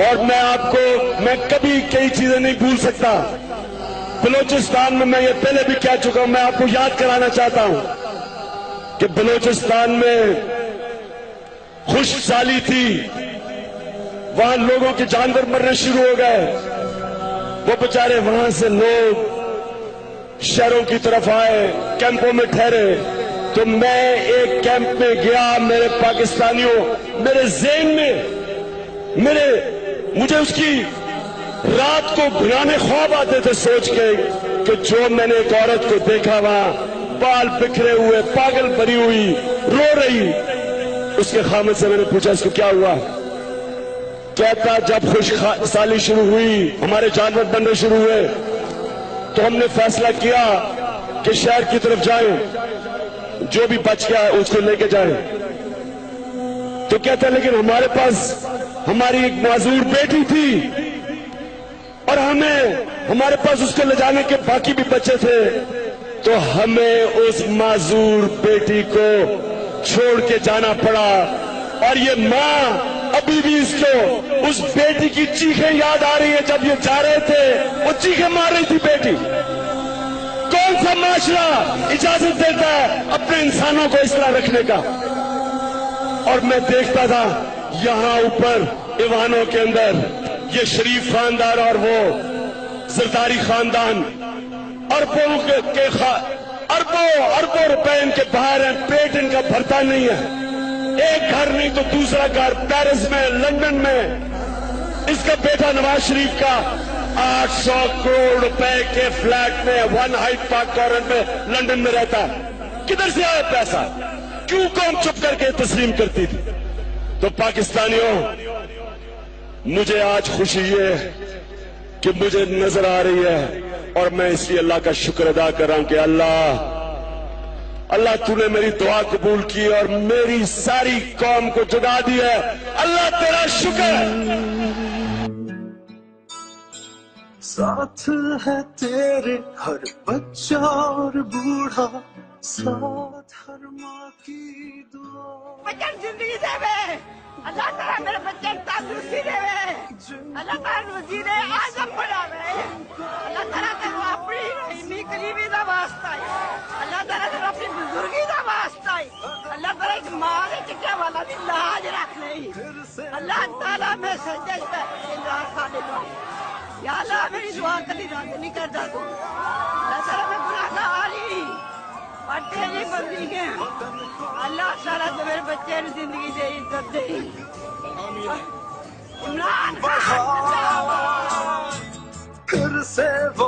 اور میں کبھی کئی چیزیں نہیں بھول سکتا. بلوچستان میں یہ پہلے بھی کہہ چکا ہوں, میں آپ کو یاد کرانا چاہتا ہوں کہ بلوچستان میں خشک سالی تھی, وہاں لوگوں کے جانور مرنے شروع ہو گئے. وہ بیچارے وہاں سے لوگ شہروں کی طرف آئے, کیمپوں میں ٹھہرے. تو میں ایک کیمپ میں گیا, میرے پاکستانیوں, میرے ذہن میں مجھے اس کی رات کو بھیانے خواب آتے تھے سوچ کے کہ جو میں نے ایک عورت کو دیکھا وہاں بال بکھرے ہوئے, پاگل بری ہوئی, رو رہی. اس کے خامد سے میں نے پوچھا اس کو کیا ہوا؟ کہتا جب خشک سالی شروع ہوئی, ہمارے جانور بننے شروع ہوئے, تو ہم نے فیصلہ کیا کہ شہر کی طرف جائیں, جو بھی بچ گیا اس کو لے کے جائیں. تو کہتا لیکن ہمارے پاس ہماری ایک معذور بیٹی تھی اور ہمارے پاس اس کو لے جانے کے باقی بھی بچے تھے, تو ہمیں اس معذور بیٹی کو چھوڑ کے جانا پڑا. اور یہ ماں ابھی بھی اس کو اس بیٹی کی چیخیں یاد آ رہی ہیں. جب یہ جا رہے تھے وہ چیخیں مار رہی تھی بیٹی. کون سا معاشرہ اجازت دیتا ہے اپنے انسانوں کو اس طرح رکھنے کا؟ اور میں دیکھتا تھا یہاں اوپر ایوانوں کے اندر یہ شریف خاندان اور وہ زرداری خاندان اربوں روپے ان کے باہر ہیں, پیٹ ان کا بھرتا نہیں ہے. ایک گھر نہیں تو دوسرا گھر, پیرس میں, لندن میں. اس کا بیٹا نواز شریف کا 800 کروڑ روپے کے فلیٹ میں 1 ہائیڈ پارک کارنر میں لندن میں رہتا ہے. کدھر سے آیا پیسہ؟ کیوں قوم چپ کر کے تسلیم کرتی تھی؟ تو پاکستانیوں, مجھے آج خوشی یہ کہ مجھے نظر آ رہی ہے اور میں اس لیے اللہ کا شکر ادا کر رہا ہوں کہ اللہ تو نے میری دعا قبول کی اور میری ساری قوم کو جگا دی ہے. اللہ تیرا شکر ہے. ساتھ ہے تیرے ہر بچہ اور بوڑھا, ساتھ ہر ماں کی دعا. بچن زندگی دے وے, اللہ تعالیٰ میرے بچے تندرستی دے وے, اللہ تعالیٰ وزیر اعظم بنا وے, اللہ تعالیٰ تیرے اپنی رحیمی قریبی دا واسطہ ہے, اللہ تعالیٰ تیرے اپنی بزرگی دا واسطہ ہے, اللہ تعالیٰ ایک ماں دے چکے والا بھی لاج رکھ لئی. اللہ تعالیٰ میں سجدے پہ اندراز کھانے کو, یا اللہ میری دعا کلی رد نہیں کرتا تو. اللہ تعالیٰ میں گناہگاری اور تیری بندی ہے, اللہ تعالیٰ تو میرے بچے نے زندگی دے, عزت دے. عمران خان پھر سے وہ